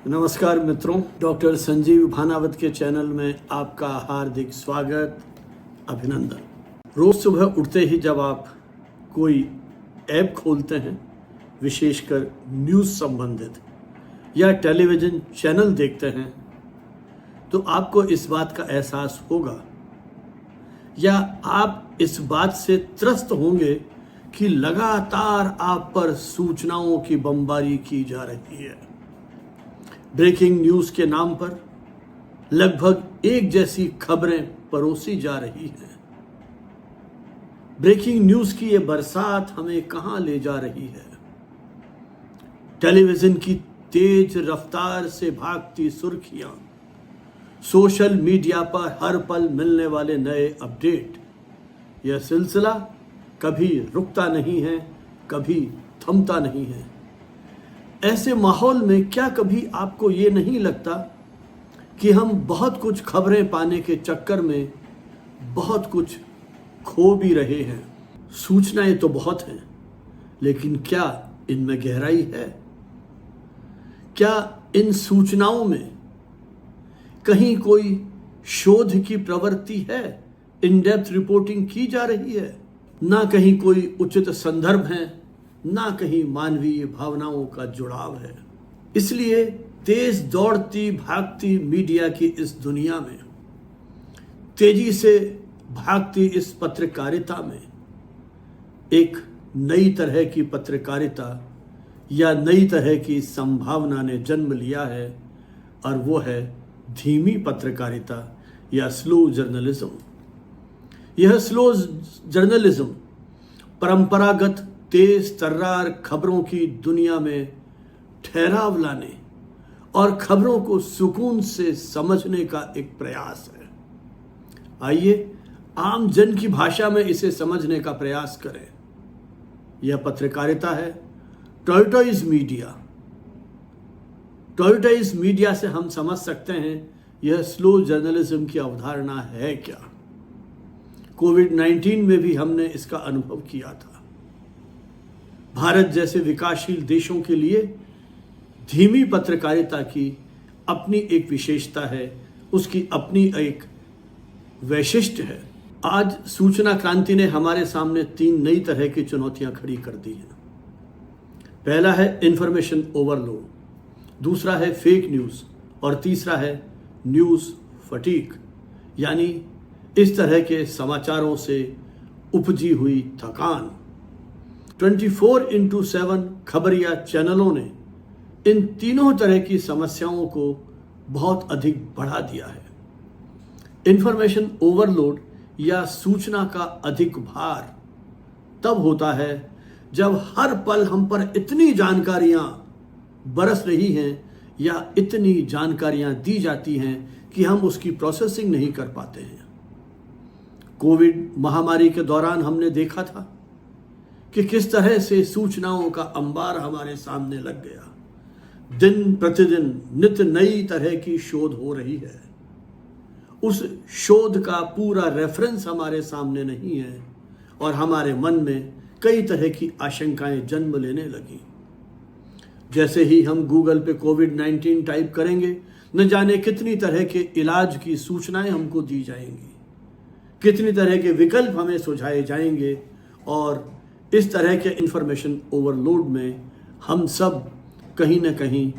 नमस्कार मित्रों, डॉक्टर संजीव भानावत के चैनल में आपका हार्दिक स्वागत, अभिनंदन। रोज सुबह उठते ही जब आप कोई ऐप खोलते हैं, विशेषकर न्यूज़ संबंधित या टेलीविज़न चैनल देखते हैं, तो आपको इस बात का एहसास होगा या आप इस बात से त्रस्त होंगे कि लगातार आप पर सूचनाओं की बमबारी की जा रही है। ब्रेकिंग न्यूज़ के नाम पर लगभग एक जैसी खबरें परोसी जा रही हैं। ब्रेकिंग न्यूज़ की ये बरसात हमें कहां ले जा रही है? टेलीविजन की तेज रफ्तार से भागती सुर्खियां, सोशल मीडिया पर हर पल मिलने वाले नए अपडेट, यह सिलसिला कभी रुकता नहीं है, कभी थमता नहीं है। ऐसे माहौल में क्या कभी आपको ये नहीं लगता कि हम बहुत कुछ खबरें पाने के चक्कर में बहुत कुछ खो भी रहे हैं? सूचनाएं तो बहुत हैं, लेकिन क्या इनमें गहराई है? क्या इन सूचनाओं में कहीं कोई शोध की प्रवृत्ति है? इन डेप्थ रिपोर्टिंग की जा रही है? ना कहीं कोई उचित संदर्भ है, ना कहीं मानवीय भावनाओं का जुड़ाव है। इसलिए तेज दौड़ती भागती मीडिया की इस दुनिया में, तेजी से भागती इस पत्रकारिता में एक नई तरह की पत्रकारिता या नई तरह की संभावना ने जन्म लिया है, और वो है धीमी पत्रकारिता या स्लो जर्नलिज्म। यह स्लो जर्नलिज्म परंपरागत तेज तर्रार खबरों की दुनिया में ठहराव लाने और खबरों को सुकून से समझने का एक प्रयास है। आइए आम जन की भाषा में इसे समझने का प्रयास करें। यह पत्रकारिता है टॉर्टोइज मीडिया। टॉर्टोइज मीडिया से हम समझ सकते हैं यह स्लो जर्नलिज्म की अवधारणा है क्या। कोविड-19 में भी हमने इसका अनुभव किया था। भारत जैसे विकासशील देशों के लिए धीमी पत्रकारिता की अपनी एक विशेषता है, उसकी अपनी एक वैशिष्ट्य है। आज सूचना क्रांति ने हमारे सामने 3 नई तरह की चुनौतियां खड़ी कर दी हैं। पहला है इंफॉर्मेशन ओवरलोड, दूसरा है फेक न्यूज़, और तीसरा है न्यूज़ फटीग, यानी इस तरह के समाचारों से उपजी हुई थकान। 24x7 खबरिया चैनलों ने इन तीनों तरह की समस्याओं को बहुत अधिक बढ़ा दिया है। इंफॉर्मेशन ओवरलोड या सूचना का अधिक भार तब होता है जब हर पल हम पर इतनी जानकारियां बरस रही हैं या इतनी जानकारियां दी जाती हैं कि हम उसकी प्रोसेसिंग नहीं कर पाते हैं। कोविड महामारी के दौरान हमने देखा था कि किस तरह से सूचनाओं का अंबार हमारे सामने लग गया। दिन प्रतिदिन नित्य नई तरह की शोध हो रही है। उस शोध का पूरा रेफरेंस हमारे सामने नहीं है और हमारे मन में कई तरह की आशंकाएं जन्म लेने लगी। जैसे ही हम गूगल पे कोविड-19 टाइप करेंगे, न जाने कितनी तरह के इलाज की सूचनाएं हमको दी जाएंगी, कितनी तरह के विकल्प हमें सुझाए जाएंगे, और इस तरह के इंफॉर्मेशन ओवरलोड में हम सब कहीं ना कहीं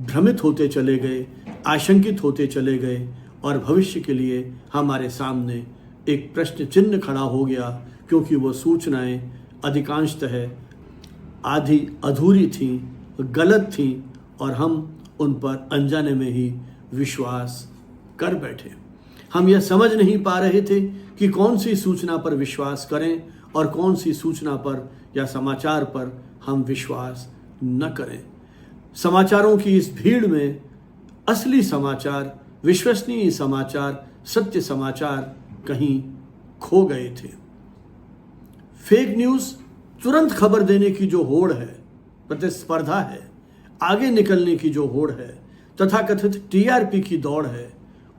भ्रमित होते चले गए, आशंकित होते चले गए, और भविष्य के लिए हमारे सामने एक प्रश्न चिन्ह खड़ा हो गया, क्योंकि वो सूचनाएं अधिकांशतः आधी अधूरी थीं, गलत थीं, और हम उन पर अनजाने में ही विश्वास कर बैठे। हम यह समझ नहीं पा रहे थे कि कौन सी सूचना पर विश्वास करें और कौन सी सूचना पर या समाचार पर हम विश्वास न करें। समाचारों की इस भीड़ में असली समाचार, विश्वसनीय समाचार, सत्य समाचार कहीं खो गए थे। फेक न्यूज़ तुरंत खबर देने की जो होड़ है, प्रतिस्पर्धा है, आगे निकलने की जो होड़ है, तथाकथित टीआरपी की दौड़ है,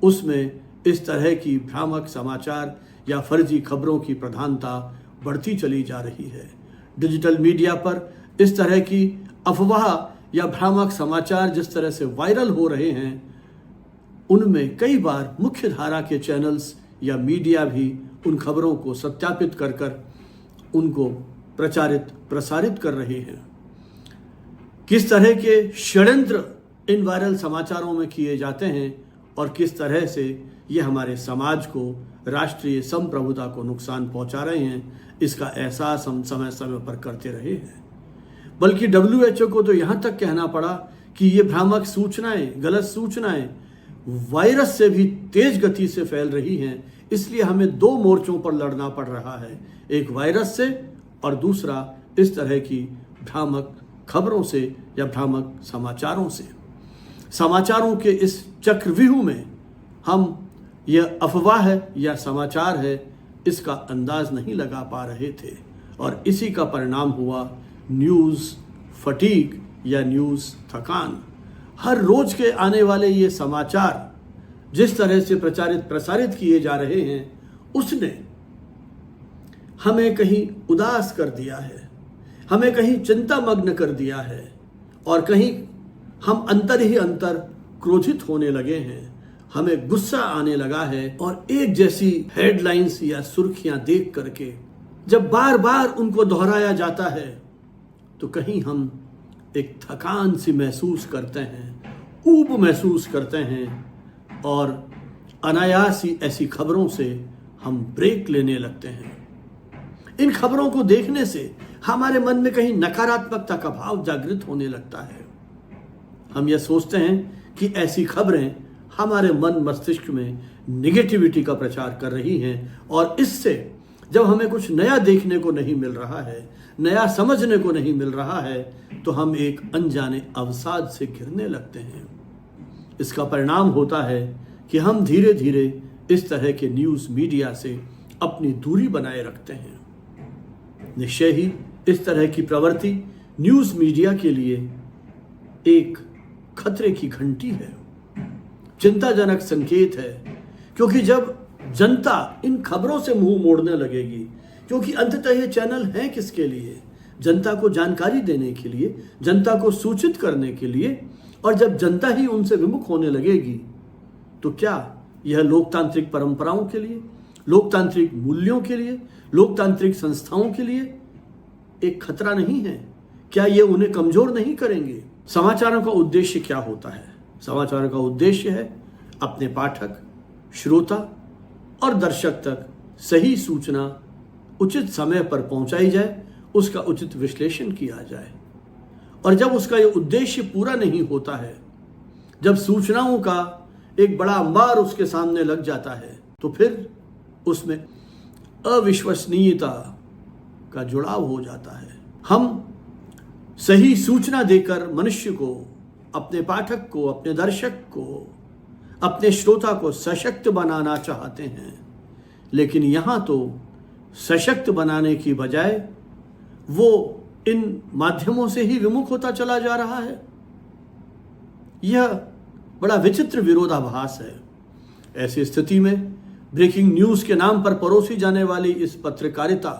उसमें इस तरह की भ्रामक समाचार या फर्जी खबरों की प्रधानता बढ़ती चली जा रही है। डिजिटल मीडिया पर इस तरह की अफवाह या भ्रामक समाचार जिस तरह से वायरल हो रहे हैं, उनमें कई बार मुख्य धारा के चैनल्स या मीडिया भी उन खबरों को सत्यापित कर कर उनको प्रसारित कर रहे हैं। किस तरह के षड्यंत्र इन वायरल समाचारों में किए जाते हैं और किस तरह से ये हमारे समाज को, राष्ट्रीय संप्रभुता को नुकसान पहुंचा रहे हैं, इसका एहसास हम समय समय पर करते रहे हैं। बल्कि WHO को तो यहाँ तक कहना पड़ा कि ये भ्रामक सूचनाएं, गलत सूचनाएं वायरस से भी तेज गति से फैल रही हैं, इसलिए हमें दो मोर्चों पर लड़ना पड़ रहा है, एक वायरस से और दूसरा इस तरह की भ्रामक खबरों से या भ्रामक समाचारों से। समाचारों के इस चक्रव्यूह में हम यह अफवाह है या समाचार है, इसका अंदाज नहीं लगा पा रहे थे और इसी का परिणाम हुआ न्यूज़ फटीग या न्यूज़ थकान। हर रोज के आने वाले ये समाचार जिस तरह से प्रसारित किए जा रहे हैं, उसने हमें कहीं उदास कर दिया है, हमें कहीं चिंता मग्न कर दिया है और कहीं हम अंतर ही अंतर क्रोधित होने लगे हैं, हमें गुस्सा आने लगा है। और एक जैसी हेडलाइंस या सुर्खियां देख करके जब बार बार उनको दोहराया जाता है तो कहीं हम एक थकान सी महसूस करते हैं, ऊब महसूस करते हैं और अनायास ही ऐसी खबरों से हम ब्रेक लेने लगते हैं। इन खबरों को देखने से हमारे मन में कहीं नकारात्मकता का भाव जागृत होने लगता है। हम यह सोचते हैं कि ऐसी खबरें हमारे मन मस्तिष्क में निगेटिविटी का प्रचार कर रही हैं और इससे जब हमें कुछ नया देखने को नहीं मिल रहा है, नया समझने को नहीं मिल रहा है, तो हम एक अनजाने अवसाद से घिरने लगते हैं। इसका परिणाम होता है कि हम धीरे धीरे इस तरह के न्यूज़ मीडिया से अपनी दूरी बनाए रखते हैं। निश्चय ही इस तरह की प्रवृत्ति न्यूज़ मीडिया के लिए एक खतरे की घंटी है, चिंताजनक संकेत है, क्योंकि जब जनता इन खबरों से मुंह मोड़ने लगेगी, क्योंकि अंततः ये चैनल हैं किसके लिए? जनता को जानकारी देने के लिए, जनता को सूचित करने के लिए। और जब जनता ही उनसे विमुख होने लगेगी तो क्या यह लोकतांत्रिक परंपराओं के लिए, लोकतांत्रिक मूल्यों के लिए, लोकतांत्रिक संस्थाओं के लिए एक खतरा नहीं है? क्या ये उन्हें कमजोर नहीं करेंगे? समाचारों का उद्देश्य क्या होता है? समाचारों का उद्देश्य है अपने पाठक, श्रोता और दर्शक तक सही सूचना उचित समय पर पहुंचाई जाए, उसका उचित विश्लेषण किया जाए। और जब उसका यह उद्देश्य पूरा नहीं होता है, जब सूचनाओं का एक बड़ा अंबार उसके सामने लग जाता है, तो फिर उसमें अविश्वसनीयता का जुड़ाव हो जाता है। हम सही सूचना देकर मनुष्य को, अपने पाठक को, अपने दर्शक को, अपने श्रोता को सशक्त बनाना चाहते हैं, लेकिन यहाँ तो सशक्त बनाने की बजाय वो इन माध्यमों से ही विमुख होता चला जा रहा है। यह बड़ा विचित्र विरोधाभास है। ऐसी स्थिति में ब्रेकिंग न्यूज़ के नाम पर परोसी जाने वाली इस पत्रकारिता,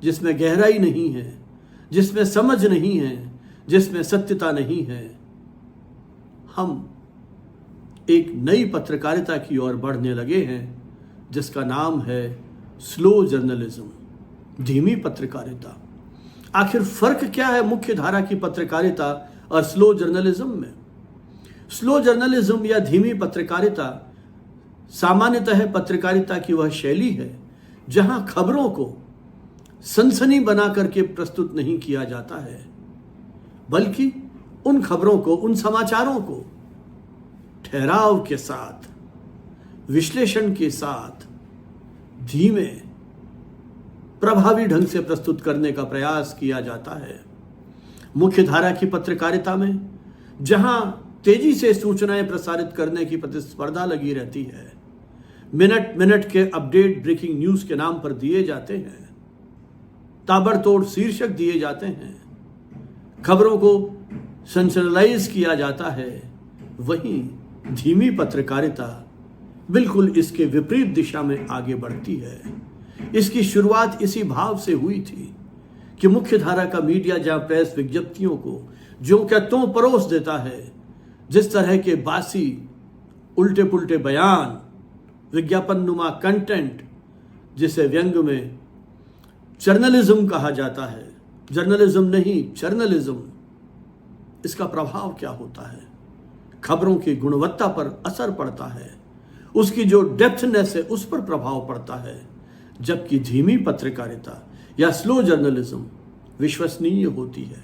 जिसमें गहराई नहीं है, जिसमें समझ नहीं है, जिसमें सत्यता नहीं है, हम एक नई पत्रकारिता की ओर बढ़ने लगे हैं जिसका नाम है स्लो जर्नलिज्म, धीमी पत्रकारिता। आखिर फर्क क्या है मुख्य धारा की पत्रकारिता और स्लो जर्नलिज्म में? स्लो जर्नलिज्म या धीमी पत्रकारिता सामान्यतः पत्रकारिता की वह शैली है जहां खबरों को सनसनी बना करके प्रस्तुत नहीं किया जाता है, बल्कि उन खबरों को, उन समाचारों को ठहराव के साथ, विश्लेषण के साथ, धीमे प्रभावी ढंग से प्रस्तुत करने का प्रयास किया जाता है। मुख्य धारा की पत्रकारिता में जहां तेजी से सूचनाएं प्रसारित करने की प्रतिस्पर्धा लगी रहती है, मिनट मिनट के अपडेट ब्रेकिंग न्यूज़ के नाम पर दिए जाते हैं, ताबड़तोड़ शीर्षक दिए जाते हैं, खबरों को सेंसेशनलाइज किया जाता है, वहीं धीमी पत्रकारिता बिल्कुल इसके विपरीत दिशा में आगे बढ़ती है। इसकी शुरुआत इसी भाव से हुई थी कि मुख्य धारा का मीडिया जहां प्रेस विज्ञप्तियों को जो क्या त्यों परोस देता है। जिस तरह के बासी उल्टे पुल्टे बयान, विज्ञापन नुमा कंटेंट, जिसे व्यंग में जर्नलिज्म कहा जाता है, जर्नलिज्म नहीं जर्नलिज्म, इसका प्रभाव क्या होता है? खबरों की गुणवत्ता पर असर पड़ता है, उसकी जो डेप्थनेस है उस पर प्रभाव पड़ता है। जबकि धीमी पत्रकारिता या स्लो जर्नलिज्म विश्वसनीय होती है,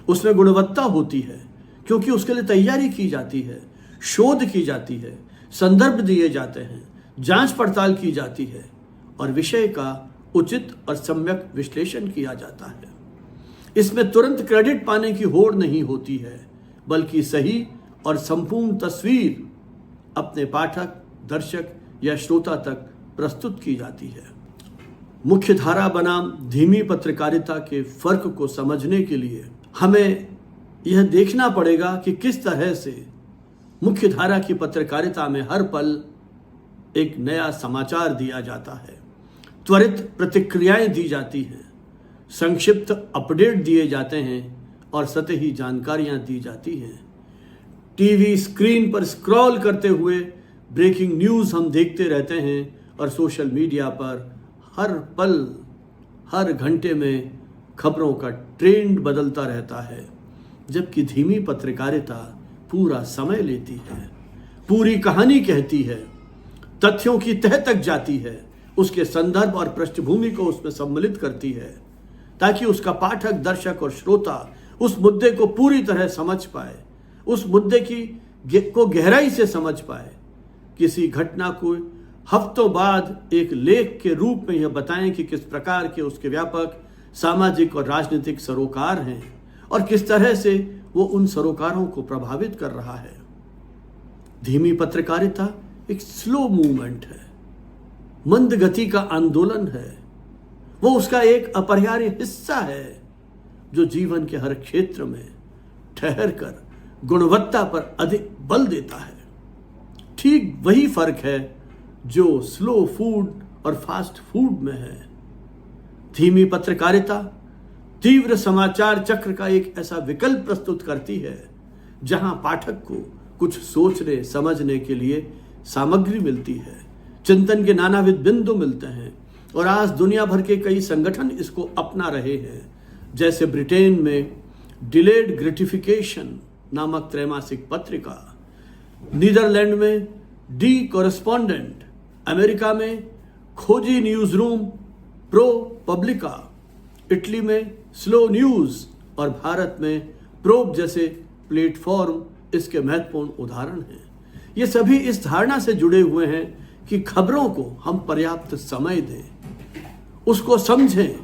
उसमें गुणवत्ता होती है, क्योंकि उसके लिए तैयारी की जाती है, शोध की जाती है, संदर्भ दिए जाते हैं, जांच पड़ताल की जाती है और विषय का उचित और सम्यक विश्लेषण किया जाता है। इसमें तुरंत क्रेडिट पाने की होड़ नहीं होती है, बल्कि सही और संपूर्ण तस्वीर अपने पाठक, दर्शक या श्रोता तक प्रस्तुत की जाती है। मुख्य धारा बनाम धीमी पत्रकारिता के फर्क को समझने के लिए हमें यह देखना पड़ेगा कि किस तरह से मुख्य धारा की पत्रकारिता में हर पल एक नया समाचार दिया जाता है, त्वरित प्रतिक्रियाएं दी जाती हैं, संक्षिप्त अपडेट दिए जाते हैं और सतही जानकारियां दी जाती हैं। टीवी स्क्रीन पर स्क्रॉल करते हुए ब्रेकिंग न्यूज़ हम देखते रहते हैं और सोशल मीडिया पर हर पल, हर घंटे में खबरों का ट्रेंड बदलता रहता है। जबकि धीमी पत्रकारिता पूरा समय लेती है, पूरी कहानी कहती है, तथ्यों की तह तक जाती है, उसके संदर्भ और पृष्ठभूमि को उसमें सम्मिलित करती है, ताकि उसका पाठक, दर्शक और श्रोता उस मुद्दे को पूरी तरह समझ पाए, उस मुद्दे को गहराई से समझ पाए। किसी घटना को हफ्तों बाद एक लेख के रूप में यह बताएं कि किस प्रकार के उसके व्यापक सामाजिक और राजनीतिक सरोकार हैं और किस तरह से वो उन सरोकारों को प्रभावित कर रहा है। धीमी पत्रकारिता एक स्लो मूवमेंट है, मंद गति का आंदोलन है। वो उसका एक अपरिहार्य हिस्सा है जो जीवन के हर क्षेत्र में ठहर कर गुणवत्ता पर अधिक बल देता है। ठीक वही फर्क है जो स्लो फूड और फास्ट फूड में है। धीमी पत्रकारिता तीव्र समाचार चक्र का एक ऐसा विकल्प प्रस्तुत करती है जहां पाठक को कुछ सोचने समझने के लिए सामग्री मिलती है, चिंतन के नानाविध बिंदु मिलते हैं और आज दुनिया भर के कई संगठन इसको अपना रहे हैं। जैसे ब्रिटेन में डिलेड ग्रेटिफिकेशन नामक त्रैमासिक पत्रिका, नीदरलैंड में डी कॉरेस्पॉन्डेंट, अमेरिका में खोजी न्यूज रूम प्रो पब्लिका, इटली में स्लो न्यूज और भारत में प्रोब जैसे प्लेटफॉर्म इसके महत्वपूर्ण उदाहरण हैं। ये सभी इस धारणा से जुड़े हुए हैं कि खबरों को हम पर्याप्त समय दें, उसको समझें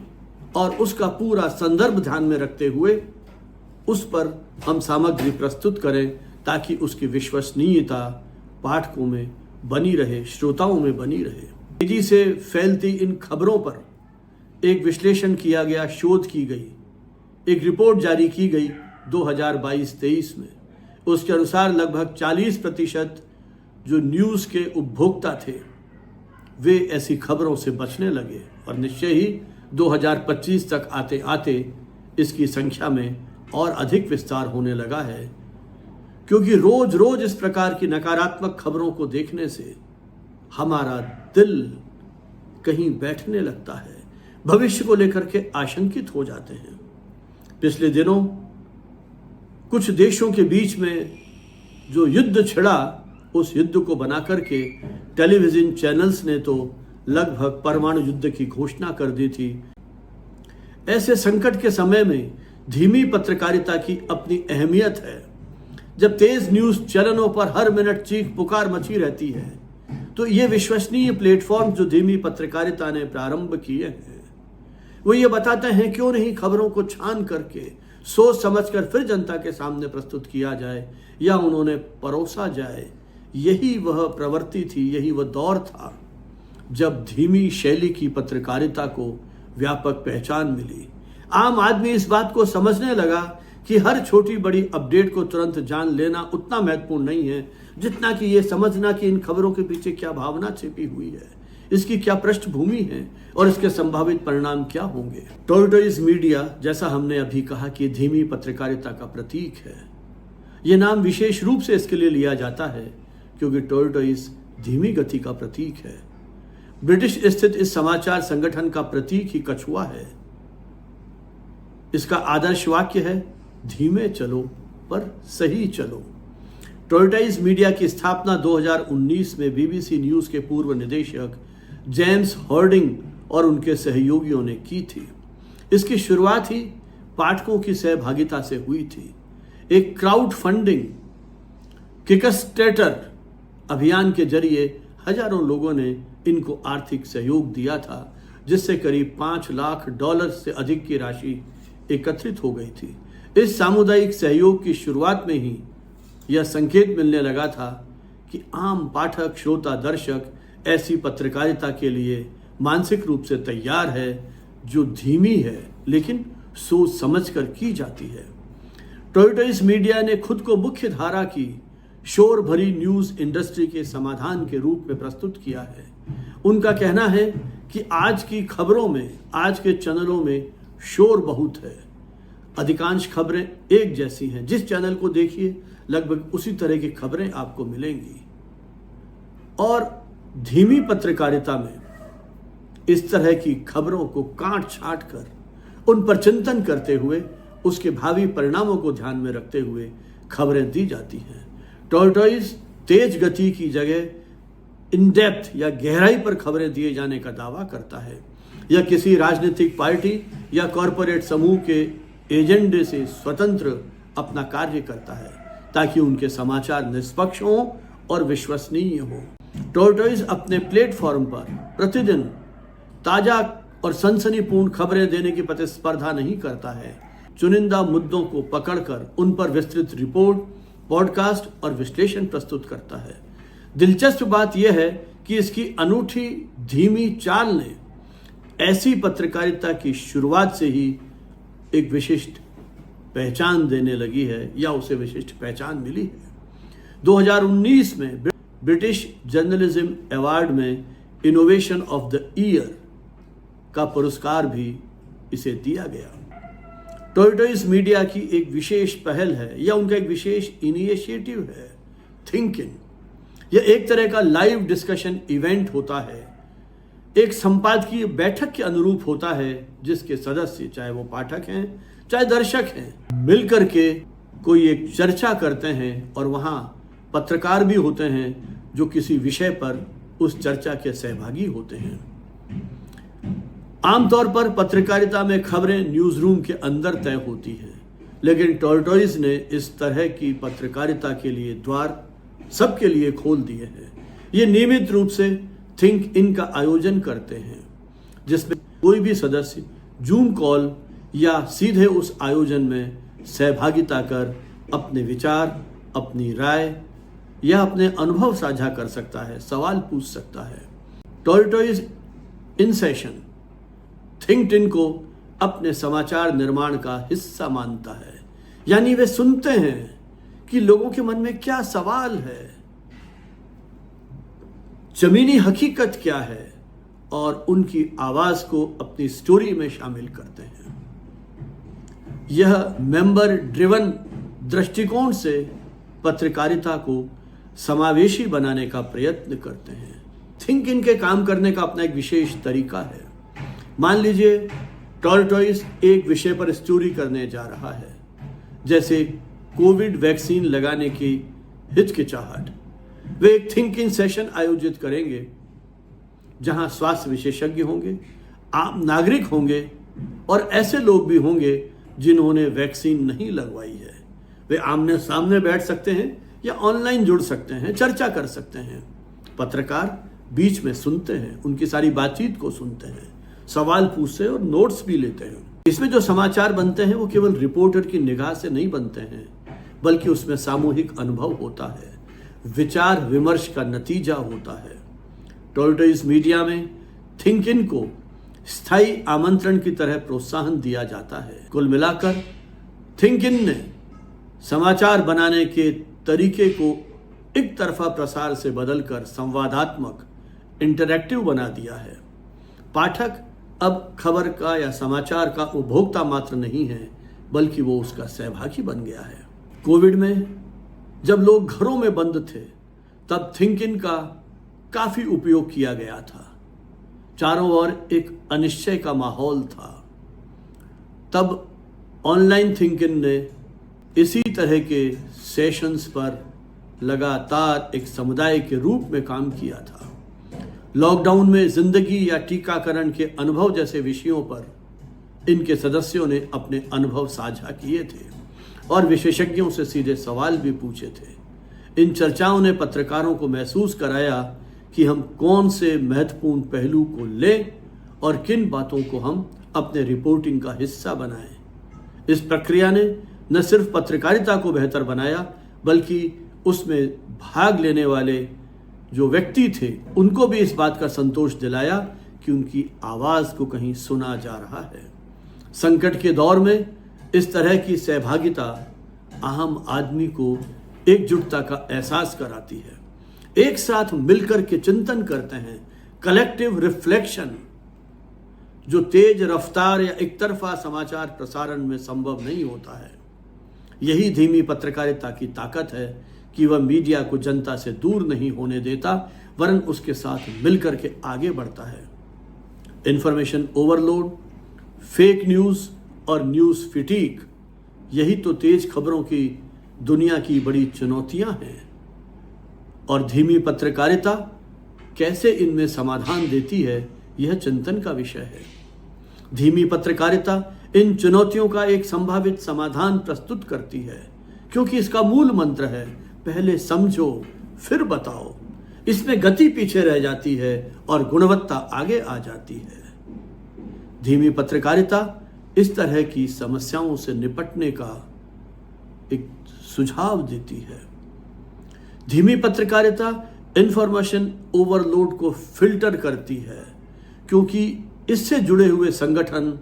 और उसका पूरा संदर्भ ध्यान में रखते हुए उस पर हम सामग्री प्रस्तुत करें ताकि उसकी विश्वसनीयता पाठकों में बनी रहे, श्रोताओं में बनी रहे। तेजी से फैलती इन खबरों पर एक विश्लेषण किया गया, शोध की गई, एक रिपोर्ट जारी की गई 2022-23 में। उसके अनुसार लगभग 40% जो न्यूज़ के उपभोक्ता थे वे ऐसी खबरों से बचने लगे और निश्चय ही 2025 तक आते आते इसकी संख्या में और अधिक विस्तार होने लगा है, क्योंकि रोज रोज इस प्रकार की नकारात्मक खबरों को देखने से हमारा दिल कहीं बैठने लगता है, भविष्य को लेकर के आशंकित हो जाते हैं। पिछले दिनों कुछ देशों के बीच में जो युद्ध छिड़ा, उस युद्ध को बना करके टेलीविजन चैनल्स ने तो लगभग परमाणु युद्ध की घोषणा कर दी थी। ऐसे संकट के समय में धीमी पत्रकारिता की अपनी अहमियत है। जब तेज न्यूज़ चैनलों पर हर मिनट चीख पुकार मची रहती है, तो ये विश्वसनीय प्लेटफॉर्म जो धीमी पत्रकारिता ने प्रारंभ किए हैं, वो ये बताते हैं क्यों नहीं खबरों को छान करके सोच समझकर फिर जनता के सामने प्रस्तुत किया जाए या उन्होंने परोसा जाए। यही वह प्रवृत्ति थी, यही वह दौर था जब धीमी शैली की पत्रकारिता को व्यापक पहचान मिली। आम आदमी इस बात को समझने लगा कि हर छोटी बड़ी अपडेट को तुरंत जान लेना उतना महत्वपूर्ण नहीं है जितना कि ये समझना कि इन खबरों के पीछे क्या भावना छिपी हुई है, इसकी क्या पृष्ठभूमि है और इसके संभावित परिणाम क्या होंगे। टॉर्टोइज मीडिया, जैसा हमने अभी कहा, कि धीमी पत्रकारिता का प्रतीक है। यह नाम विशेष रूप से इसके लिए लिया जाता है क्योंकि टॉर्टोइज धीमी गति का प्रतीक है। ब्रिटिश स्थित इस समाचार संगठन का प्रतीक ही कछुआ है। इसका आदर्श वाक्य है, धीमे चलो पर सही चलो। टॉर्टोइज मीडिया की स्थापना 2019 में बीबीसी न्यूज के पूर्व निदेशक जेम्स हॉर्डिंग और उनके सहयोगियों ने की थी। इसकी शुरुआत ही पाठकों की सहभागिता से हुई थी। एक क्राउड फंडिंग किकस्टार्टर अभियान के जरिए हजारों लोगों ने इनको आर्थिक सहयोग दिया था, जिससे करीब $5 लाख से अधिक की राशि एकत्रित हो गई थी। इस सामुदायिक सहयोग की शुरुआत में ही यह संकेत मिलने लगा था कि आम पाठक, श्रोता, दर्शक ऐसी पत्रकारिता के लिए मानसिक रूप से तैयार है जो धीमी है लेकिन सोच समझकर की जाती है। टॉर्टोइज मीडिया ने खुद को मुख्य धारा की शोर भरी न्यूज इंडस्ट्री के समाधान के रूप में प्रस्तुत किया है। उनका कहना है कि आज की खबरों में, आज के चैनलों में शोर बहुत है। अधिकांश खबरें एक जैसी हैं। जिस चैनल को देखिए लगभग उसी तरह की खबरें आपको मिलेंगी। और धीमी पत्रकारिता में इस तरह की खबरों को काट छाट कर उन पर चिंतन करते हुए उसके भावी परिणामों को ध्यान में रखते हुए खबरें दी जाती हैं। टॉर्टोइज तेज गति की जगह इन डेप्थ या गहराई पर खबरें दिए जाने का दावा करता है। यह किसी राजनीतिक पार्टी या कॉरपोरेट समूह के एजेंडे से स्वतंत्र अपना कार्य करता है ताकि उनके समाचार निष्पक्ष हों और विश्वसनीय हों। टॉर्टोइज अपने प्लेटफॉर्म पर प्रतिदिन ताजा और सनसनीपूर्ण खबरें देने की प्रतिस्पर्धा नहीं करता है। चुनिंदा मुद्दों को पकड़कर उन पर विस्तृत रिपोर्ट, पॉडकास्ट और विश्लेषण प्रस्तुत करता है। दिलचस्प बात यह है कि इसकी अनूठी धीमी चाल ने ऐसी पत्रकारिता की शुरुआत से ही एक विशिष्ट पहचान देने लगी है या उसे विशिष्ट पहचान मिली है। 2019 में ब्रिटिश जर्नलिज्म अवार्ड में इनोवेशन ऑफ द ईयर का पुरस्कार भी इसे दिया गया। टॉर्टोइज मीडिया की एक विशेष पहल है या उनका एक विशेष इनिशिएटिव है, थिंक इन। यह एक तरह का लाइव डिस्कशन इवेंट होता है, एक संपादकीय बैठक के अनुरूप होता है जिसके सदस्य, चाहे वो पाठक हैं चाहे दर्शक हैं, मिलकर के कोई एक चर्चा करते हैं और वहाँ पत्रकार भी होते हैं जो किसी विषय पर उस चर्चा के सहभागी होते हैं। आमतौर पर पत्रकारिता में खबरें न्यूज रूम के अंदर तय होती हैं, लेकिन टॉर्टोइज ने इस तरह की पत्रकारिता के लिए द्वार सबके लिए खोल दिए हैं। ये नियमित रूप से थिंक इन का आयोजन करते हैं जिसमें कोई भी सदस्य जूम कॉल या सीधे उस आयोजन में सहभागिता कर अपने विचार, अपनी राय या अपने अनुभव साझा कर सकता है, सवाल पूछ सकता है। Tortoise in session think in को अपने समाचार निर्माण का हिस्सा मानता है, यानी वे सुनते हैं कि लोगों के मन में क्या सवाल है, जमीनी हकीकत क्या है, और उनकी आवाज को अपनी स्टोरी में शामिल करते हैं। यह मेंबर ड्रिवन दृष्टिकोण से पत्रकारिता को समावेशी बनाने का प्रयत्न करते हैं। थिंक इन के काम करने का अपना एक विशेष तरीका है। मान लीजिए टॉर्टोइज एक विषय पर स्टोरी करने जा रहा है, जैसे कोविड वैक्सीन लगाने की हिचकिचाहट। वे एक थिंक इन सेशन आयोजित करेंगे जहां स्वास्थ्य विशेषज्ञ होंगे, आम नागरिक होंगे और ऐसे लोग भी होंगे जिन्होंने वैक्सीन नहीं लगवाई है। वे आमने सामने बैठ सकते हैं या ऑनलाइन जुड़ सकते हैं, चर्चा कर सकते हैं। पत्रकार बीच में सुनते हैं, उनकी सारी बातचीत को सुनते हैं, सवाल पूछते हैं और नोट्स भी लेते हैं। इसमें जो समाचार बनते हैं वो केवल रिपोर्टर की निगाह से नहीं बनते हैं, बल्कि उसमें सामूहिक अनुभव होता है, विचार विमर्श का नतीजा होता है। टॉर्टोइज मीडिया में थिंक इन को स्थायी आमंत्रण की तरह प्रोत्साहन दिया जाता है। कुल मिलाकर थिंक इन ने समाचार बनाने के तरीके को एक तरफा प्रसार से बदलकर संवादात्मक, इंटरैक्टिव बना दिया है। पाठक अब खबर का या समाचार का उपभोक्ता मात्र नहीं है, बल्कि वो उसका सहभागी बन गया है। कोविड में जब लोग घरों में बंद थे, तब थिंक इन का काफी उपयोग किया गया था। चारों ओर एक अनिश्चय का माहौल था। तब ऑनलाइन थिंक इन ने इसी तरह के सेशंस पर लगातार एक समुदाय के रूप में काम किया था। लॉकडाउन में जिंदगी या टीकाकरण के अनुभव जैसे विषयों पर इनके सदस्यों ने अपने अनुभव साझा किए थे और विशेषज्ञों से सीधे सवाल भी पूछे थे। इन चर्चाओं ने पत्रकारों को महसूस कराया कि हम कौन से महत्वपूर्ण पहलू को लें और किन बातों को हम अपने रिपोर्टिंग का हिस्सा बनाएं। इस प्रक्रिया ने न सिर्फ पत्रकारिता को बेहतर बनाया, बल्कि उसमें भाग लेने वाले जो व्यक्ति थे उनको भी इस बात का संतोष दिलाया कि उनकी आवाज़ को कहीं सुना जा रहा है। संकट के दौर में इस तरह की सहभागिता आम आदमी को एकजुटता का एहसास कराती है। एक साथ मिलकर के चिंतन करते हैं, कलेक्टिव रिफ्लेक्शन, जो तेज रफ्तार या एक तरफा समाचार प्रसारण में संभव नहीं होता है। यही धीमी पत्रकारिता की ताकत है कि वह मीडिया को जनता से दूर नहीं होने देता, वरन उसके साथ मिलकर के आगे बढ़ता है। इंफॉर्मेशन ओवरलोड, फेक न्यूज़ और न्यूज़ फिटीक, यही तो तेज खबरों की दुनिया की बड़ी चुनौतियां हैं। और धीमी पत्रकारिता कैसे इनमें समाधान देती है, यह चिंतन का विषय है। धीमी पत्रकारिता इन चुनौतियों का एक संभावित समाधान प्रस्तुत करती है, क्योंकि इसका मूल मंत्र है, पहले समझो फिर बताओ। इसमें गति पीछे रह जाती है और गुणवत्ता आगे आ जाती है। धीमी पत्रकारिता इस तरह की समस्याओं से निपटने का एक सुझाव देती है। धीमी पत्रकारिता इंफॉर्मेशन ओवरलोड को फिल्टर करती है, क्योंकि इससे जुड़े हुए संगठन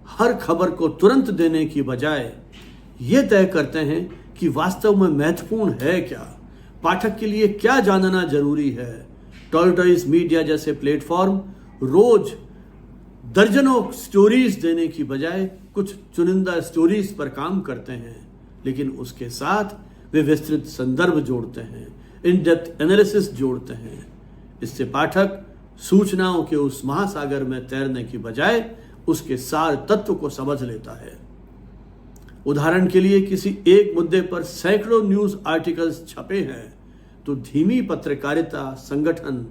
हर खबर को तुरंत देने की बजाय ये तय करते हैं कि वास्तव में महत्वपूर्ण है क्या, पाठक के लिए क्या जानना जरूरी है। टॉर्टोइस मीडिया जैसे प्लेटफॉर्म रोज दर्जनों स्टोरीज देने की बजाय कुछ चुनिंदा स्टोरीज पर काम करते हैं, लेकिन उसके साथ वे विस्तृत संदर्भ जोड़ते हैं, इन डेप्थ एनालिसिस जोड़ते हैं। इससे पाठक सूचनाओं के उस महासागर में तैरने की बजाय उसके सार तत्व को समझ लेता है। उदाहरण के लिए किसी एक मुद्दे पर सैकड़ों न्यूज़ आर्टिकल्स छपे हैं, तो धीमी पत्रकारिता संगठन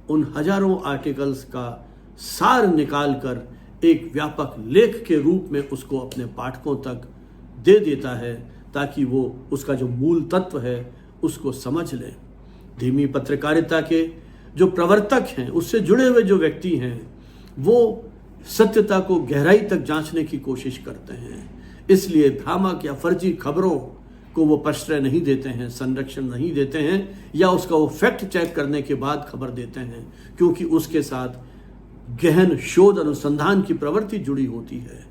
उन हजारों आर्टिकल्स का सार निकालकर एक व्यापक लेख के रूप में उसको अपने पाठकों तक दे देता है, ताकि वो उसका जो मूल तत्व है उसको समझ लें। धीमी पत्रकारिता के जो प्रवर्तक हैं, उससे जुड़े हुए जो व्यक्ति हैं, वो सत्यता को गहराई तक जांचने की कोशिश करते हैं। इसलिए भ्रामक या फर्जी खबरों को वो प्रश्रय नहीं देते हैं, संरक्षण नहीं देते हैं, या उसका वो फैक्ट चेक करने के बाद खबर देते हैं, क्योंकि उसके साथ गहन शोध अनुसंधान की प्रवृत्ति जुड़ी होती है।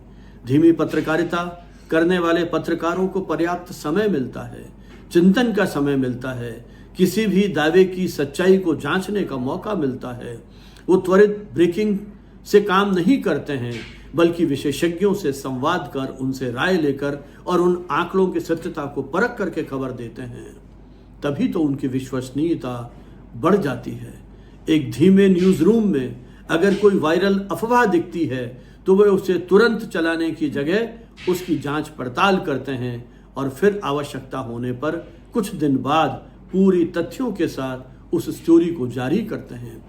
धीमी पत्रकारिता करने वाले पत्रकारों को पर्याप्त समय मिलता है, चिंतन का समय मिलता है, किसी भी दावे की सच्चाई को जांचने का मौका मिलता है। वो त्वरित ब्रेकिंग से काम नहीं करते हैं, बल्कि विशेषज्ञों से संवाद कर, उनसे राय लेकर और उन आंकड़ों की सत्यता को परख करके खबर देते हैं। तभी तो उनकी विश्वसनीयता बढ़ जाती है। एक धीमे न्यूज़ रूम में अगर कोई वायरल अफवाह दिखती है, तो वे उसे तुरंत चलाने की जगह उसकी जांच पड़ताल करते हैं और फिर आवश्यकता होने पर कुछ दिन बाद पूरी तथ्यों के साथ उस स्टोरी को जारी करते हैं।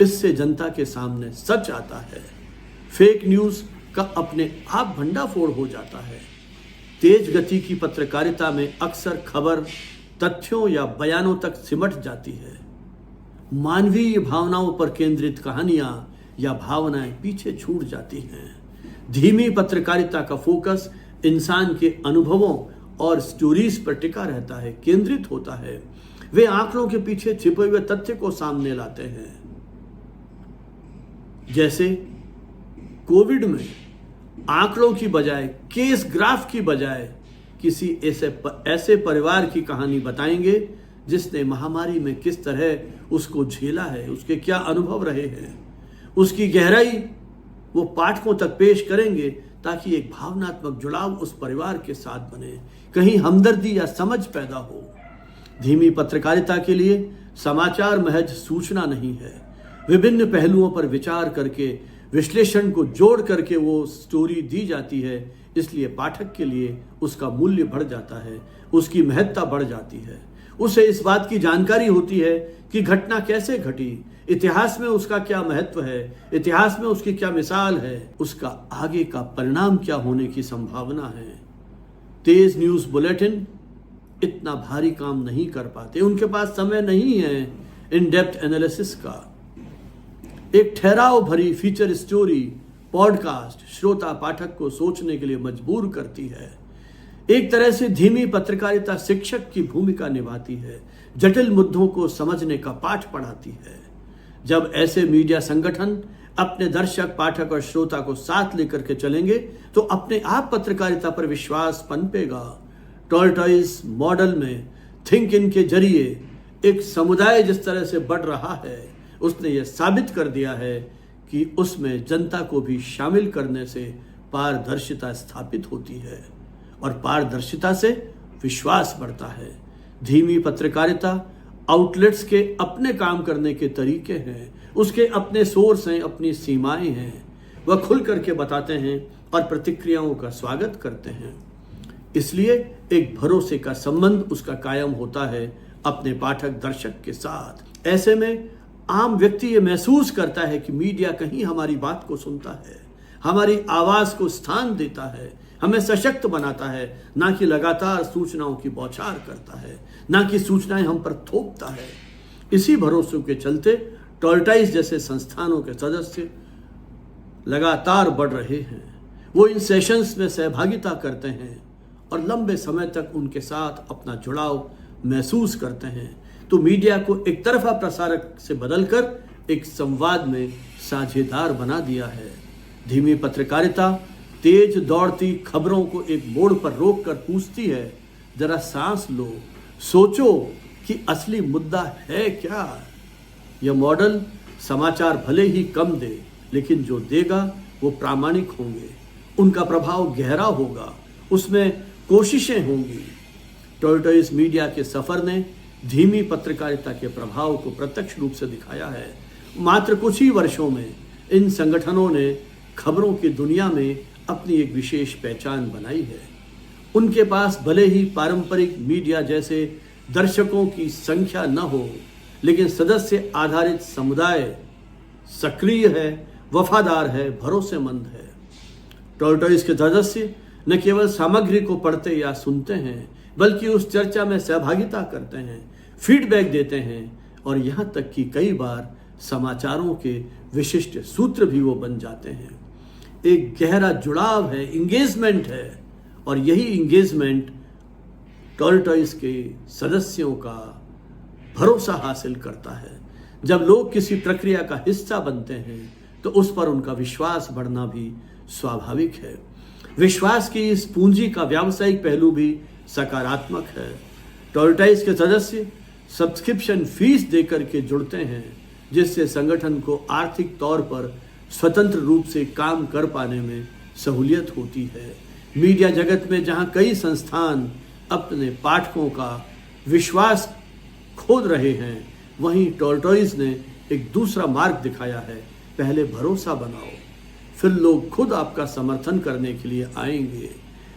इससे जनता के सामने सच आता है। फेक न्यूज़ का अपने आप भंडाफोड़ हो जाता है। तेज गति की पत्रकारिता में अक्सर खबर तथ्यों या बयानों तक सिमट जाती है। मानवीय भावनाओं पर केंद्रित कहानियां या भावनाएं पीछे छूट जाती हैं। धीमी पत्रकारिता का फोकस इंसान के अनुभवों और स्टोरीज पर टिका रहता है, केंद्रित होता है। वे आंकड़ों के पीछे छिपे हुए तथ्य को सामने लाते हैं। जैसे कोविड में आंकड़ों की बजाय, केस ग्राफ की बजाय किसी ऐसे परिवार की कहानी बताएंगे जिसने महामारी में किस तरह उसको झेला है, उसके क्या अनुभव रहे हैं, उसकी गहराई वो पाठकों तक पेश करेंगे ताकि एक भावनात्मक जुड़ाव उस परिवार के साथ बने, कहीं हमदर्दी या समझ पैदा हो। धीमी पत्रकारिता के लिए समाचार महज सूचना नहीं है, विभिन्न पहलुओं पर विचार करके विश्लेषण को जोड़ करके वो स्टोरी दी जाती है, इसलिए पाठक के लिए उसका मूल्य बढ़ जाता है, उसकी महत्ता बढ़ जाती है। उसे इस बात की जानकारी होती है कि घटना कैसे घटी, इतिहास में उसका क्या महत्व है, इतिहास में उसकी क्या मिसाल है, उसका आगे का परिणाम क्या होने की संभावना है। तेज न्यूज़ बुलेटिन इतना भारी काम नहीं कर पाते, उनके पास समय नहीं है इन डेप्थ एनालिसिस का। एक ठहराव भरी फीचर स्टोरी पॉडकास्ट श्रोता पाठक को सोचने के लिए मजबूर करती है। एक तरह से धीमी पत्रकारिता शिक्षक की भूमिका निभाती है, जटिल मुद्दों को समझने का पाठ पढ़ाती है। जब ऐसे मीडिया संगठन अपने दर्शक, पाठक और श्रोता को साथ लेकर के चलेंगे तो अपने आप पत्रकारिता पर विश्वास पनपेगा। टॉर्टॉइस मॉडल में थिंक इन के जरिए एक समुदाय जिस तरह से बढ़ रहा है, उसने यह साबित कर दिया है कि उसमें जनता को भी शामिल करने से पारदर्शिता स्थापित होती है और पारदर्शिता से विश्वास बढ़ता है। धीमी पत्रकारिता आउटलेट्स के अपने काम करने के तरीके हैं, उसके अपने सोर्स हैं, अपनी सीमाएं हैं। वह खुल करके बताते हैं और प्रतिक्रियाओं का स्वागत करते हैं। इसलिए एक भरोसे का संबंध उसका कायम होता है अपने पाठक दर्शक के साथ। ऐसे में आम व्यक्ति ये महसूस करता है कि मीडिया कहीं हमारी बात को सुनता है, हमारी आवाज को स्थान देता है, हमें सशक्त बनाता है, ना कि लगातार सूचनाओं की बौछार करता है, ना कि सूचनाएं हम पर थोपता है। इसी भरोसे के चलते टॉर्टॉइस जैसे संस्थानों के सदस्य लगातार बढ़ रहे हैं। वो इन सेशंस में सहभागिता करते हैं और लंबे समय तक उनके साथ अपना जुड़ाव महसूस करते हैं। तो मीडिया को एक तरफा प्रसारक से बदलकर एक संवाद में साझेदार बना दिया है। धीमी पत्रकारिता तेज दौड़ती खबरों को एक मोड़ पर रोक कर पूछती है, जरा सांस लो, सोचो कि असली मुद्दा है क्या। यह मॉडल समाचार भले ही कम दे, लेकिन जो देगा वो प्रामाणिक होंगे, उनका प्रभाव गहरा होगा, उसमें कोशिशें होंगी। टॉर्टॉइस मीडिया के सफर ने धीमी पत्रकारिता के प्रभाव को प्रत्यक्ष रूप से दिखाया है। मात्र कुछ ही वर्षों में इन संगठनों ने खबरों की दुनिया में अपनी एक विशेष पहचान बनाई है। उनके पास भले ही पारंपरिक मीडिया जैसे दर्शकों की संख्या न हो, लेकिन सदस्य आधारित समुदाय सक्रिय है, वफादार है, भरोसेमंद है। टॉर्टॉइस के सदस्य न केवल सामग्री को पढ़ते या सुनते हैं, बल्कि उस चर्चा में सहभागिता करते हैं, फीडबैक देते हैं और यहाँ तक कि कई बार समाचारों के विशिष्ट सूत्र भी वो बन जाते हैं। एक गहरा जुड़ाव है, इंगेजमेंट है, और यही इंगेजमेंट टॉर्टॉइस के सदस्यों का भरोसा हासिल करता है। जब लोग किसी प्रक्रिया का हिस्सा बनते हैं तो उस पर उनका विश्वास बढ़ना भी स्वाभाविक है। विश्वास की इस पूंजी का व्यावसायिक पहलू भी सकारात्मक है। टॉर्टॉइस के सदस्य सब्सक्रिप्शन फीस देकर के जुड़ते हैं, जिससे संगठन को आर्थिक तौर पर स्वतंत्र रूप से काम कर पाने में सहूलियत होती है। मीडिया जगत में जहां कई संस्थान अपने पाठकों का विश्वास खोद रहे हैं, वहीं टॉर्टॉइस ने एक दूसरा मार्ग दिखाया है। पहले भरोसा बनाओ, फिर लोग खुद आपका समर्थन करने के लिए आएंगे।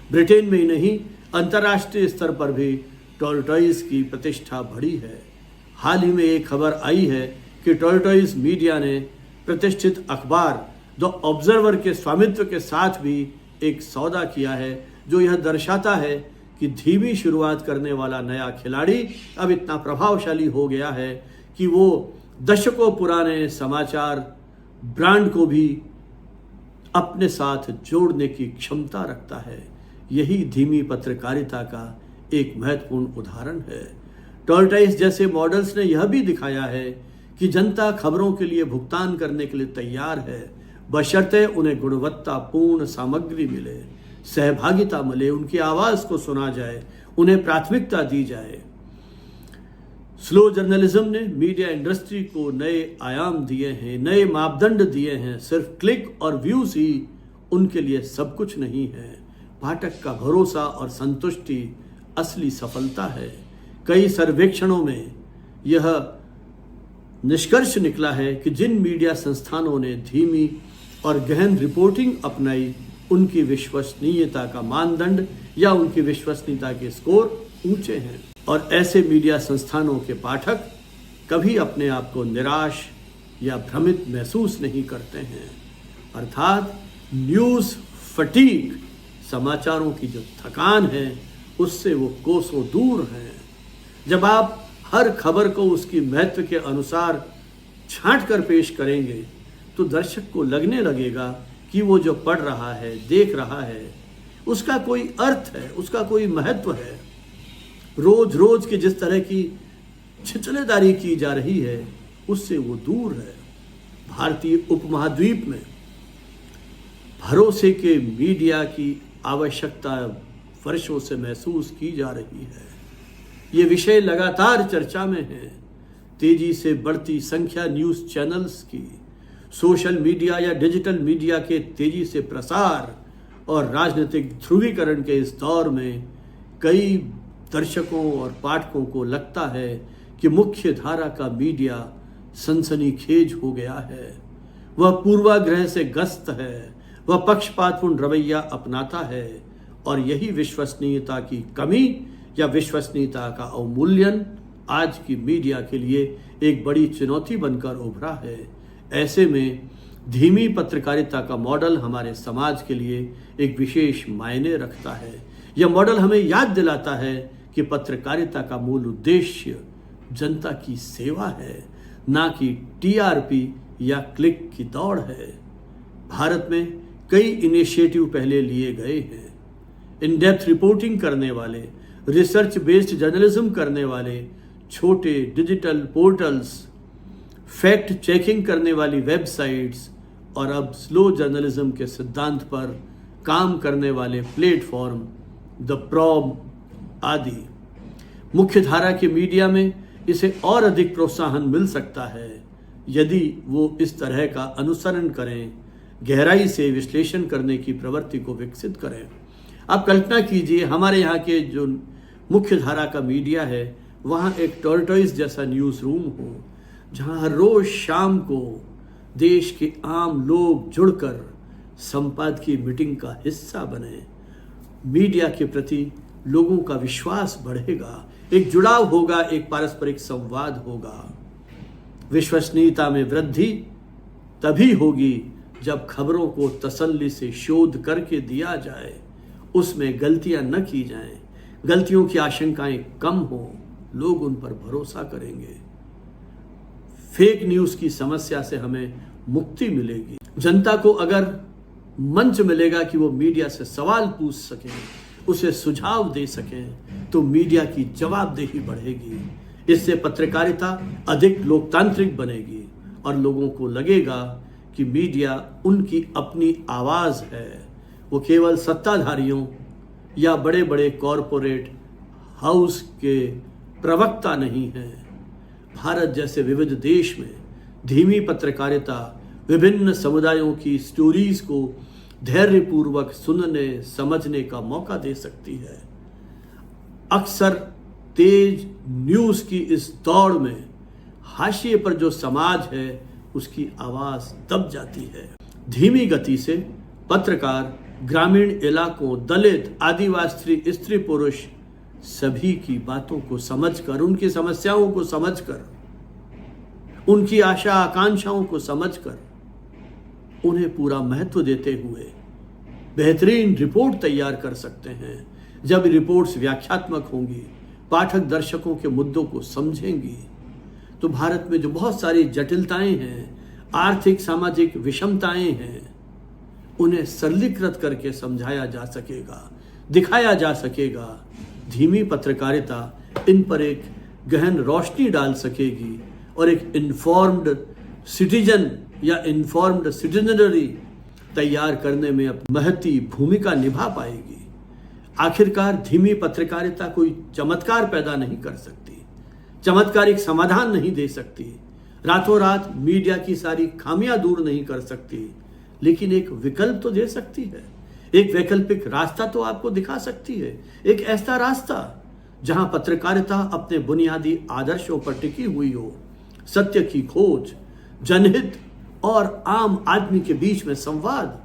ब्रिटेन में ही नहीं, अंतर्राष्ट्रीय स्तर पर भी टॉर्टॉइस की प्रतिष्ठा बढ़ी है। हाल ही में एक खबर आई है कि टॉर्टॉइस मीडिया ने प्रतिष्ठित अखबार द ऑब्जर्वर के स्वामित्व के साथ भी एक सौदा किया है, जो यह दर्शाता है कि धीमी शुरुआत करने वाला नया खिलाड़ी अब इतना प्रभावशाली हो गया है कि वो दशकों पुराने समाचार ब्रांड को भी अपने साथ जोड़ने की क्षमता रखता है। यही धीमी पत्रकारिता का एक महत्वपूर्ण उदाहरण है। टॉर्टॉइस जैसे मॉडल्स ने यह भी दिखाया है कि जनता खबरों के लिए भुगतान करने के लिए तैयार है, बशर्ते उन्हें गुणवत्तापूर्ण सामग्री मिले, सहभागिता मिले, उनकी आवाज़ को सुना जाए, उन्हें प्राथमिकता दी जाए। स्लो जर्नलिज्म ने मीडिया इंडस्ट्री को नए आयाम दिए हैं, नए मापदंड दिए हैं। सिर्फ क्लिक और व्यूज ही उनके लिए सब कुछ नहीं है। पाठक का भरोसा और संतुष्टि असली सफलता है। कई सर्वेक्षणों में यह निष्कर्ष निकला है कि जिन मीडिया संस्थानों ने धीमी और गहन रिपोर्टिंग अपनाई, उनकी विश्वसनीयता का मानदंड या उनकी विश्वसनीयता के स्कोर ऊंचे हैं। और ऐसे मीडिया संस्थानों के पाठक कभी अपने आप को निराश या भ्रमित महसूस नहीं करते हैं। अर्थात न्यूज़ फटीग, समाचारों की जो थकान है, उससे वो कोसों दूर हैं। जब आप हर खबर को उसकी महत्व के अनुसार छांट कर पेश करेंगे तो दर्शक को लगने लगेगा कि वो जो पढ़ रहा है, देख रहा है, उसका कोई अर्थ है, उसका कोई महत्व है। रोज रोज की जिस तरह की छिचलेदारी की जा रही है, उससे वो दूर है। भारतीय उपमहाद्वीप में भरोसे के मीडिया की आवश्यकता वर्षों से महसूस की जा रही है। ये विषय लगातार चर्चा में है। तेजी से बढ़ती संख्या न्यूज़ चैनल्स की, सोशल मीडिया या डिजिटल मीडिया के तेजी से प्रसार और राजनीतिक ध्रुवीकरण के इस दौर में कई दर्शकों और पाठकों को लगता है कि मुख्य धारा का मीडिया सनसनीखेज हो गया है। वह पूर्वाग्रह से ग्रस्त है, वह पक्षपातपूर्ण रवैया अपनाता है और यही विश्वसनीयता की कमी या विश्वसनीयता का अवमूल्यन आज की मीडिया के लिए एक बड़ी चुनौती बनकर उभरा है। ऐसे में धीमी पत्रकारिता का मॉडल हमारे समाज के लिए एक विशेष मायने रखता है। यह मॉडल हमें याद दिलाता है कि पत्रकारिता का मूल उद्देश्य जनता की सेवा है, ना कि टीआरपी या क्लिक की दौड़ है। भारत में कई इनिशिएटिव पहले लिए गए हैं। इन डेप्थ रिपोर्टिंग करने वाले, रिसर्च बेस्ड जर्नलिज्म करने वाले, छोटे डिजिटल पोर्टल्स, फैक्ट चेकिंग करने वाली वेबसाइट्स और अब स्लो जर्नलिज्म के सिद्धांत पर काम करने वाले प्लेटफॉर्म, द प्रॉब आदि। मुख्य धारा के मीडिया में इसे और अधिक प्रोत्साहन मिल सकता है यदि वो इस तरह का अनुसरण करें, गहराई से विश्लेषण करने की प्रवृत्ति को विकसित करें। आप कल्पना कीजिए, हमारे यहाँ के जो मुख्य धारा का मीडिया है, वहाँ एक टॉर्टोइस जैसा न्यूज़ रूम हो, जहाँ हर रोज शाम को देश के आम लोग जुड़कर संपादकीय मीटिंग का हिस्सा बने। मीडिया के प्रति लोगों का विश्वास बढ़ेगा, एक जुड़ाव होगा, एक पारस्परिक संवाद होगा। विश्वसनीयता में वृद्धि तभी होगी जब खबरों को तसल्ली से शोध करके दिया जाए, उसमें गलतियां न की जाएं, गलतियों की आशंकाएं कम हो, लोग उन पर भरोसा करेंगे। फेक न्यूज़ की समस्या से हमें मुक्ति मिलेगी। जनता को अगर मंच मिलेगा कि वो मीडिया से सवाल पूछ सकें, उसे सुझाव दे सकें, तो मीडिया की जवाबदेही बढ़ेगी। इससे पत्रकारिता अधिक लोकतांत्रिक बनेगी और लोगों को लगेगा कि मीडिया उनकी अपनी आवाज़ है। वो केवल सत्ताधारियों या बड़े बड़े कॉरपोरेट हाउस के प्रवक्ता नहीं है। भारत जैसे विविध देश में धीमी पत्रकारिता विभिन्न समुदायों की स्टोरीज को धैर्यपूर्वक सुनने समझने का मौका दे सकती है। अक्सर तेज न्यूज़ की इस दौड़ में हाशिए पर जो समाज है, उसकी आवाज़ दब जाती है। धीमी गति से पत्रकार ग्रामीण इलाकों, दलित, आदिवासी, स्त्री पुरुष सभी की बातों को समझकर, उनकी समस्याओं को समझकर, उनकी आशा आकांक्षाओं को समझकर, उन्हें पूरा महत्व देते हुए बेहतरीन रिपोर्ट तैयार कर सकते हैं। जब रिपोर्ट्स व्याख्यात्मक होंगी, पाठक दर्शकों के मुद्दों को समझेंगी, तो भारत में जो बहुत सारी जटिलताएं हैं, आर्थिक सामाजिक विषमताएं हैं, उन्हें सरलीकृत करके समझाया जा सकेगा, दिखाया जा सकेगा। धीमी पत्रकारिता इन पर एक गहन रोशनी डाल सकेगी और एक इन्फॉर्म्ड सिटीजन या इन्फॉर्म्ड सिटीजनरी तैयार करने में महती भूमिका निभा पाएगी। आखिरकार धीमी पत्रकारिता कोई चमत्कार पैदा नहीं कर सकती, चमत्कारिक समाधान नहीं दे सकती, रातों रात मीडिया की सारी खामियां दूर नहीं कर सकती, लेकिन एक विकल्प तो दे सकती है। एक वैकल्पिक रास्ता तो आपको दिखा सकती है, एक ऐसा रास्ता जहां पत्रकारिता अपने बुनियादी आदर्शों पर टिकी हुई हो, सत्य की खोज, जनहित और आम आदमी के बीच में संवाद।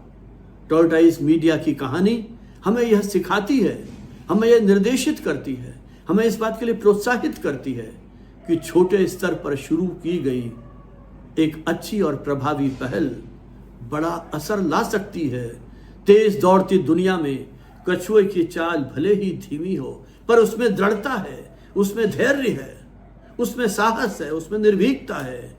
टॉर्टाइज मीडिया की कहानी हमें यह सिखाती है, हमें यह निर्देशित करती है, हमें इस बात के लिए प्रोत्साहित करती है कि छोटे स्तर पर शुरू की गई एक अच्छी और प्रभावी पहल बड़ा असर ला सकती है। तेज दौड़ती दुनिया में कछुए की चाल भले ही धीमी हो, पर उसमें दृढ़ता है, उसमें धैर्य है, उसमें साहस है, उसमें निर्भीकता है।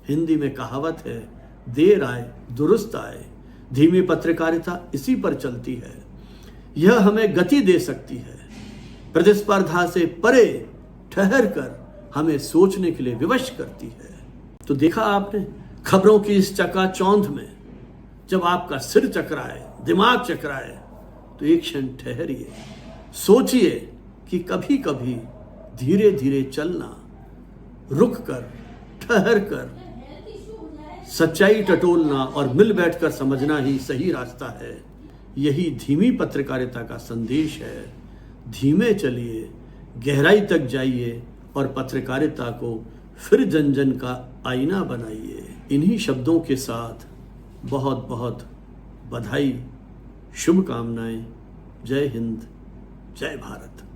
हिंदी में कहावत है, देर आए दुरुस्त आए। धीमी पत्रकारिता इसी पर चलती है। यह हमें गति दे सकती है, प्रतिस्पर्धा से परे ठहर कर हमें सोचने के लिए विवश करती है। तो देखा आपने, खबरों की इस चकाचौंध में जब आपका सिर चकराए, दिमाग चकराए, तो एक क्षण ठहरिए, सोचिए कि कभी कभी धीरे धीरे चलना, रुक कर, ठहर कर, सच्चाई टटोलना और मिल बैठकर समझना ही सही रास्ता है। यही धीमी पत्रकारिता का संदेश है। धीमे चलिए, गहराई तक जाइए और पत्रकारिता को फिर जन जन का आईना बनाइए। इन्हीं शब्दों के साथ बहुत बहुत बधाई, शुभकामनाएं। जय हिंद, जय भारत।